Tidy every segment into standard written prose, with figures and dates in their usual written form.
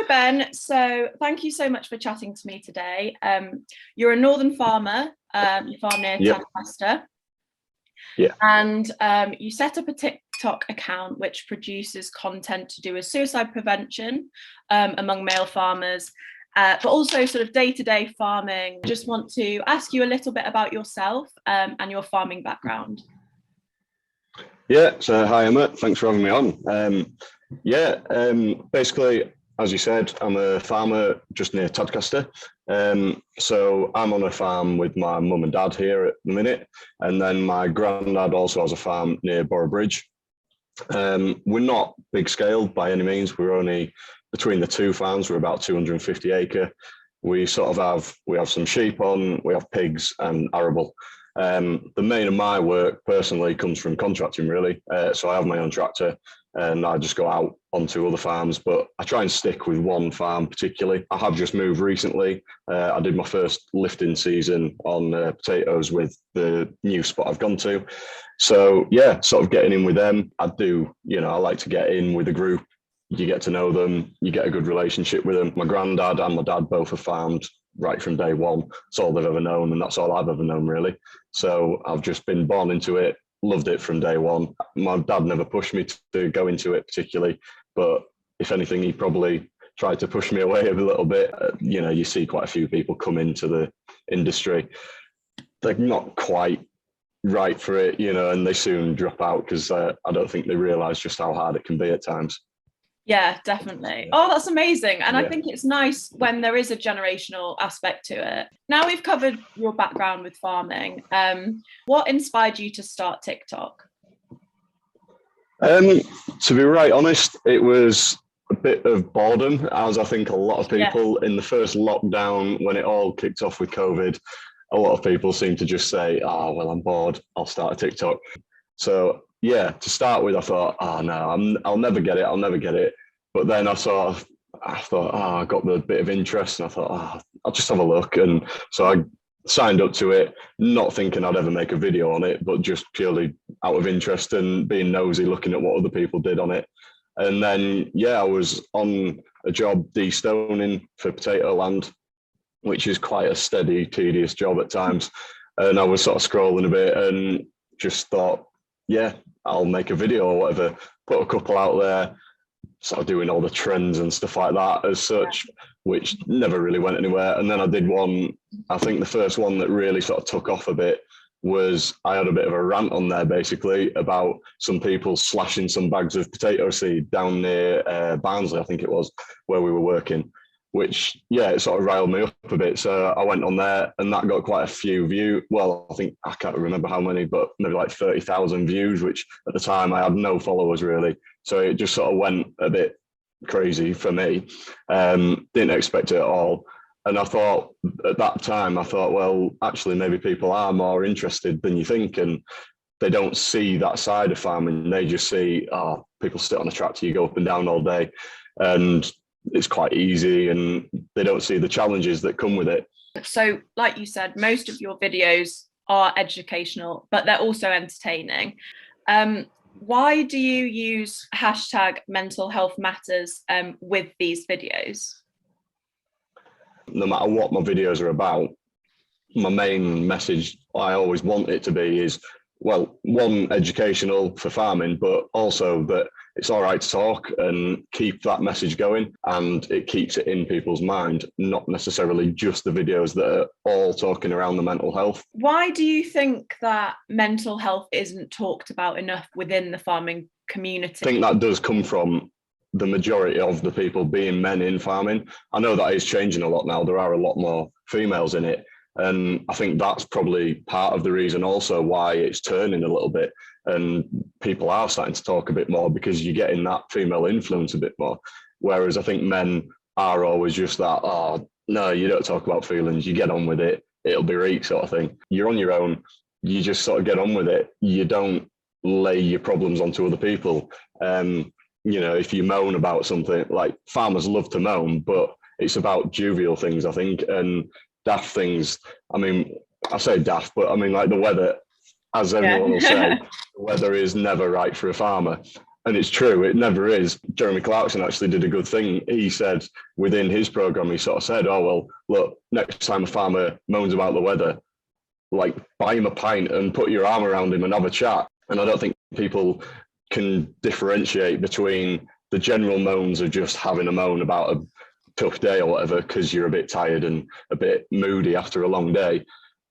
Hi Ben, so thank you so much for chatting to me today. You're a northern farmer, you farm near Yep. Tadcaster, Yeah. and you set up a TikTok account which produces content to do with suicide prevention among male farmers, but also sort of day-to-day farming. Just want to ask you a little bit about yourself and your farming background. Yeah. So hi Emma, thanks for having me on. Basically, as you said, I'm a farmer just near Tadcaster. So I'm on a farm with my mum and dad here at the minute, and then my granddad also has a farm near Boroughbridge. We're not big scale by any means. We're only between the two farms. We're about 250 acre. We have some sheep on. We have pigs and arable. The main of my work personally comes from contracting, really. So I have my own tractor and I just go out onto other farms, but I try and stick with one farm particularly. I have just moved recently. I did my first lifting season on potatoes with the new spot I've gone to. So yeah, sort of getting in with them. I like to get in with a group. You get to know them, you get a good relationship with them. My granddad and my dad both have farmed right from day one. It's all they've ever known, and that's all I've ever known, really. So I've just been born into it, loved it from day one. My dad never pushed me to go into it particularly, but if anything, he probably tried to push me away a little bit. You see quite a few people come into the industry. They're not quite right for it, and they soon drop out because I don't think they realise just how hard it can be at times. Yeah, definitely. Oh, that's amazing. And Yeah. I think it's nice when there is a generational aspect to it. Now we've covered your background with farming. What inspired you to start TikTok? To be right honest, it was a bit of boredom, as I think a lot of people in the first lockdown, when it all kicked off with COVID, a lot of people seem to just say, "Oh, well, I'm bored, I'll start a TikTok." So yeah, to start with, I thought, "Oh no, I'll never get it." But then I thought, I got the bit of interest, and I thought, I'll just have a look. And so I signed up to it, not thinking I'd ever make a video on it, but just purely out of interest and being nosy, looking at what other people did on it. And then, I was on a job de-stoning for potato land, which is quite a steady, tedious job at times. And I was sort of scrolling a bit and just thought, I'll make a video or whatever, put a couple out there, sort of doing all the trends and stuff like that as such, which never really went anywhere. And then I did one, I think the first one that really sort of took off a bit was I had a bit of a rant on there basically about some people slashing some bags of potato seed down near Barnsley, I think it was, where we were working, which, it sort of riled me up a bit. So I went on there and that got quite a few views. Well, I can't remember how many, but maybe like 30,000 views, which at the time I had no followers really. So it just sort of went a bit crazy for me. Didn't expect it at all. And I thought at that time, well, actually, maybe people are more interested than you think. And they don't see that side of farming. They just see, people sit on a tractor, you go up and down all day. And it's quite easy, and they don't see the challenges that come with it. So, like you said, most of your videos are educational, but they're also entertaining. Why do you use #mentalhealthmatters with these videos? No matter what my videos are about, my main message I always want it to be is, well, one, educational for farming, but also that it's all right to talk and keep that message going, and it keeps it in people's mind, not necessarily just the videos that are all talking around the mental health. Why do you think that mental health isn't talked about enough within the farming community? I think that does come from the majority of the people being men in farming. I know that is changing a lot now. There are a lot more females in it. And I think that's probably part of the reason also why it's turning a little bit and people are starting to talk a bit more, because you're getting that female influence a bit more. Whereas I think men are always just that, "Oh, no, you don't talk about feelings, you get on with it, it'll be right," sort of thing. You're on your own, you just sort of get on with it. You don't lay your problems onto other people. If you moan about something, like farmers love to moan, but it's about jovial things, I think, and daft things. I mean, I say daft, but I mean like the weather, as everyone will say, the weather is never right for a farmer. And it's true, it never is. Jeremy Clarkson actually did a good thing. He said within his program, he sort of said, oh, well, look, next time a farmer moans about the weather, like buy him a pint and put your arm around him and have a chat. And I don't think people can differentiate between the general moans of just having a moan about a tough day or whatever, because you're a bit tired and a bit moody after a long day,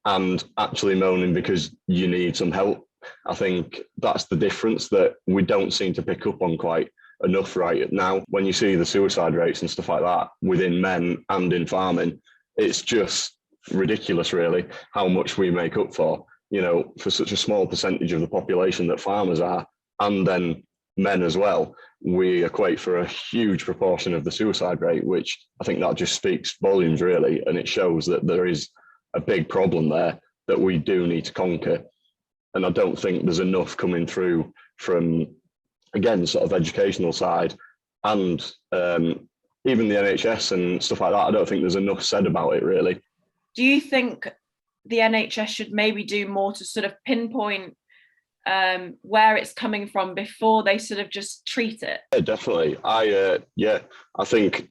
and actually moaning because you need some help. I think that's the difference that we don't seem to pick up on quite enough right now. When you see the suicide rates and stuff like that within men and in farming, it's just ridiculous, really, how much we make up for, you know, for such a small percentage of the population that farmers are, and then men as well. We equate for a huge proportion of the suicide rate, which I think that just speaks volumes, really, and it shows that there is a big problem there that we do need to conquer. And I don't think there's enough coming through from, again, sort of educational side and even the NHS and stuff like that. I don't think there's enough said about it, really. Do you think the NHS should maybe do more to sort of pinpoint where it's coming from before they sort of just treat it? Yeah, definitely. I think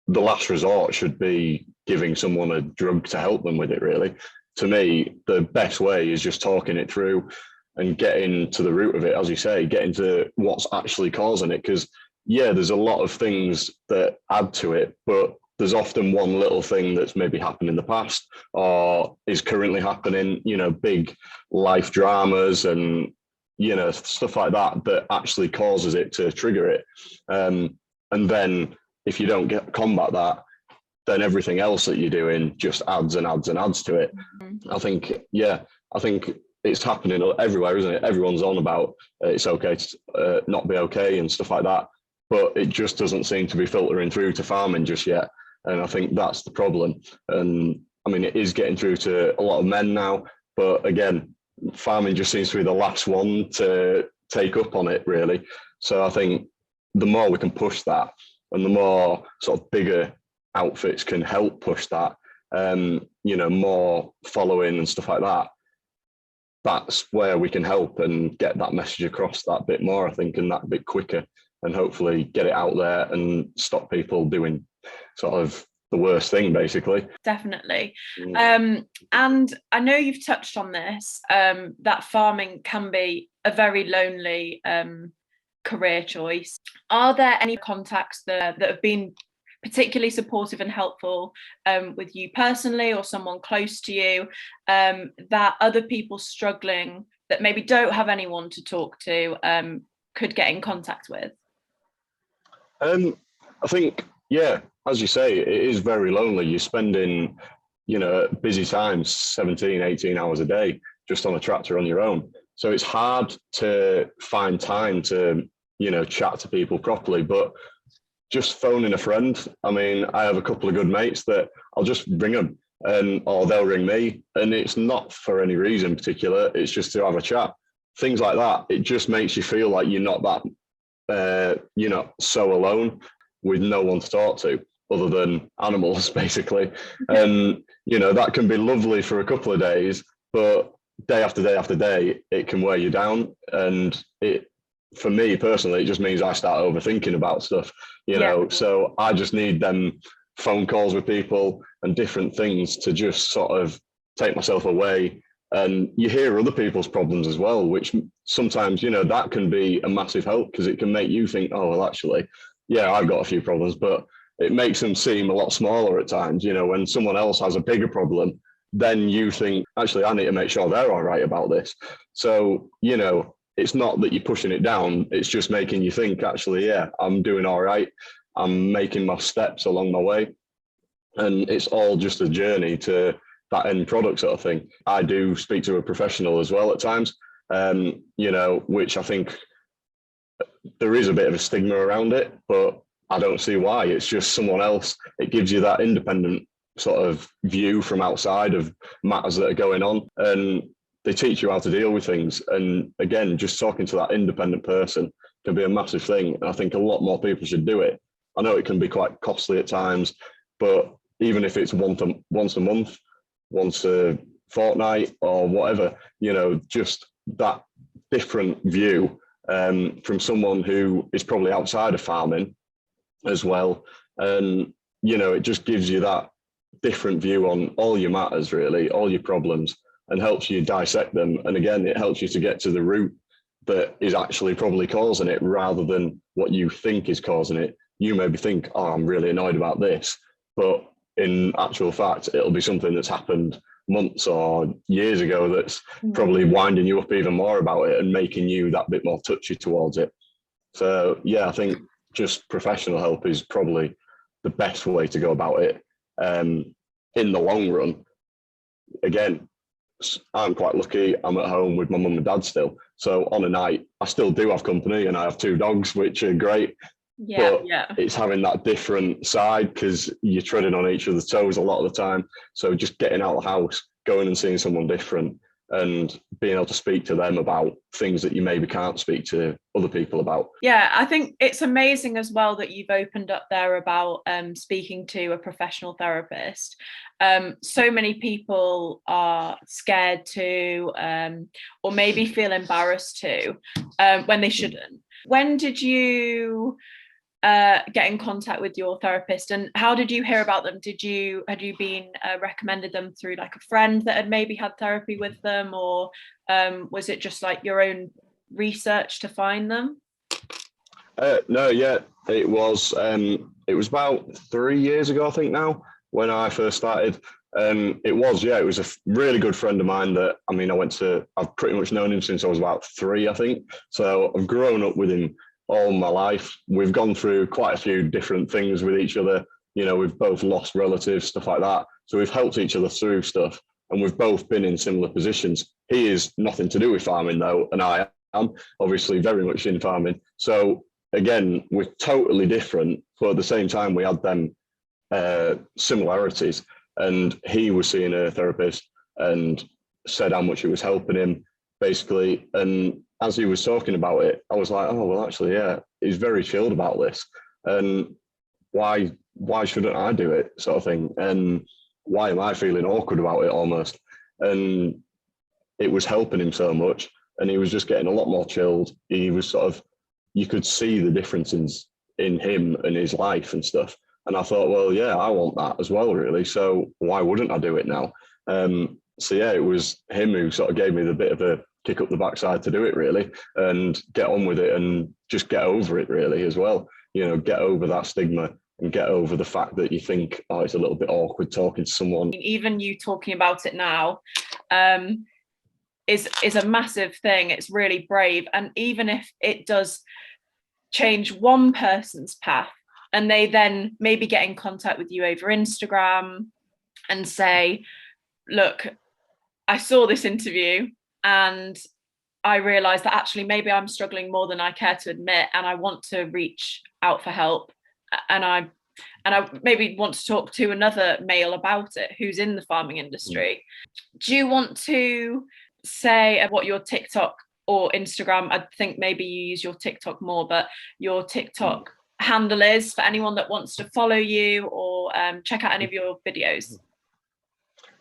the last resort should be giving someone a drug to help them with it, really. To me, the best way is just talking it through and getting to the root of it, as you say, getting to what's actually causing it. Because, yeah, there's a lot of things that add to it, but there's often one little thing that's maybe happened in the past or is currently happening, you know, big life dramas and, you know, stuff like that, that actually causes it to trigger it. And then if you don't combat that, then everything else that you're doing just adds and adds and adds to it. Mm-hmm. I think it's happening everywhere, isn't it? Everyone's on about it's okay to not be okay and stuff like that, but it just doesn't seem to be filtering through to farming just yet. And I think that's the problem. And I mean, it is getting through to a lot of men now, but again, farming just seems to be the last one to take up on it, really. So I think the more we can push that and the more sort of bigger outfits can help push that, you know, more following and stuff like that, that's where we can help and get that message across that bit more, I think, and that bit quicker, and hopefully get it out there and stop people doing sort of the worst thing, basically. Definitely. And I know you've touched on this, that farming can be a very lonely career choice. Are there any contacts that have been particularly supportive and helpful with you personally or someone close to you, that other people struggling that maybe don't have anyone to talk to could get in contact with? I think, yeah, as you say, it is very lonely. You're spending, you know, busy times, 17, 18 hours a day, just on a tractor on your own. So it's hard to find time to, you know, chat to people properly, but just phoning a friend. I mean, I have a couple of good mates that I'll just ring them or they'll ring me, and it's not for any reason particular. It's just to have a chat. Things like that. It just makes you feel like you're not that, you know, so alone with no one to talk to other than animals, basically. And, you know, that can be lovely for a couple of days, but day after day after day, it can wear you down. And for me personally, it just means I start overthinking about stuff, you know, so I just need them phone calls with people and different things to just sort of take myself away. And you hear other people's problems as well, which sometimes, you know, that can be a massive help because it can make you think, oh, well, actually, yeah, I've got a few problems, but it makes them seem a lot smaller at times. You know, when someone else has a bigger problem, then you think, actually, I need to make sure they're all right about this. So, you know, it's not that you're pushing it down. It's just making you think, actually, yeah, I'm doing all right. I'm making my steps along my way. And it's all just a journey to that end product sort of thing. I do speak to a professional as well at times, you know, which I think there is a bit of a stigma around it, but I don't see why. It's just someone else. It gives you that independent sort of view from outside of matters that are going on. And they teach you how to deal with things. And again, just talking to that independent person can be a massive thing. And I think a lot more people should do it. I know it can be quite costly at times, but even if it's once a month, once a fortnight or whatever, you know, just that different view from someone who is probably outside of farming as well. And, it just gives you that different view on all your matters, really, all your problems, and helps you dissect them. And again, it helps you to get to the root that is actually probably causing it, rather than what you think is causing it. You maybe think, oh, I'm really annoyed about this, but in actual fact, it'll be something that's happened months or years ago that's probably winding you up even more about it and making you that bit more touchy towards it. So yeah, I think just professional help is probably the best way to go about it. In the long run, again, I'm quite lucky. I'm at home with my mum and dad still. So on a night, I still do have company, and I have 2 dogs, which are great. But it's having that different side, because you're treading on each other's toes a lot of the time. So just getting out of the house, going and seeing someone different, and being able to speak to them about things that you maybe can't speak to other people about. Yeah, I think it's amazing as well that you've opened up there about speaking to a professional therapist. So many people are scared to, or maybe feel embarrassed to, when they shouldn't. When did you get in contact with your therapist, and how did you hear about them? Had you been recommended them through like a friend that had maybe had therapy with them, or was it just like your own research to find them? No, yeah, it was about 3 years ago, I think now, when I first started. It was a really good friend of mine that, I've pretty much known him since I was about 3, I think. So I've grown up with him all my life. We've gone through quite a few different things with each other. We've both lost relatives, stuff like that. So we've helped each other through stuff, and we've both been in similar positions. He is nothing to do with farming though, and I am obviously very much in farming. So again, we're totally different, but at the same time, we had them similarities. And he was seeing a therapist and said how much it was helping him, basically. And as he was talking about it, I was like, oh, well, actually, yeah, he's very chilled about this. And why shouldn't I do it, sort of thing? And why am I feeling awkward about it almost? And it was helping him so much. And he was just getting a lot more chilled. He was you could see the differences in him and his life and stuff. And I thought, well, yeah, I want that as well, really. So why wouldn't I do it now? So yeah, it was him who sort of gave me the bit of a kick up the backside to do it, really, and get on with it and just get over it, really, as well. Get over that stigma and get over the fact that you think, oh, it's a little bit awkward talking to someone. Even you talking about it now is a massive thing. It's really brave. And even if it does change one person's path, and they then maybe get in contact with you over Instagram and say, look, I saw this interview and I realized that actually maybe I'm struggling more than I care to admit, and I want to reach out for help. And I maybe want to talk to another male about it who's in the farming industry. Do you want to say what your TikTok or Instagram, I think maybe you use your TikTok more, but your TikTok handle is for anyone that wants to follow you or check out any of your videos?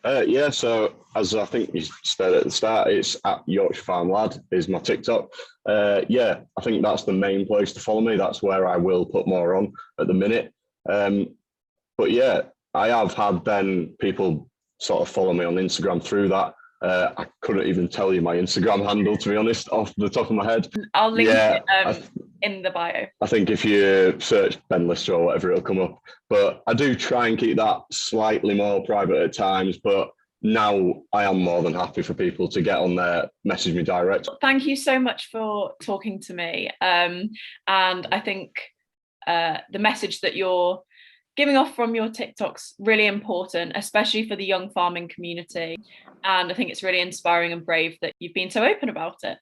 Yeah, so as I think you said at the start, it's at Yorkshire Farm Lad is my TikTok. Yeah, I think that's the main place to follow me. That's where I will put more on at the minute. But yeah, I have had then people sort of follow me on Instagram through that. I couldn't even tell you my Instagram handle, to be honest, off the top of my head. I'll link it in the bio. I think if you search Ben Lister or whatever, it'll come up. But I do try and keep that slightly more private at times. But now I am more than happy for people to get on there, message me direct. Thank you so much for talking to me. And I think the message that you're giving off from your TikTok's really important, especially for the young farming community. And I think it's really inspiring and brave that you've been so open about it.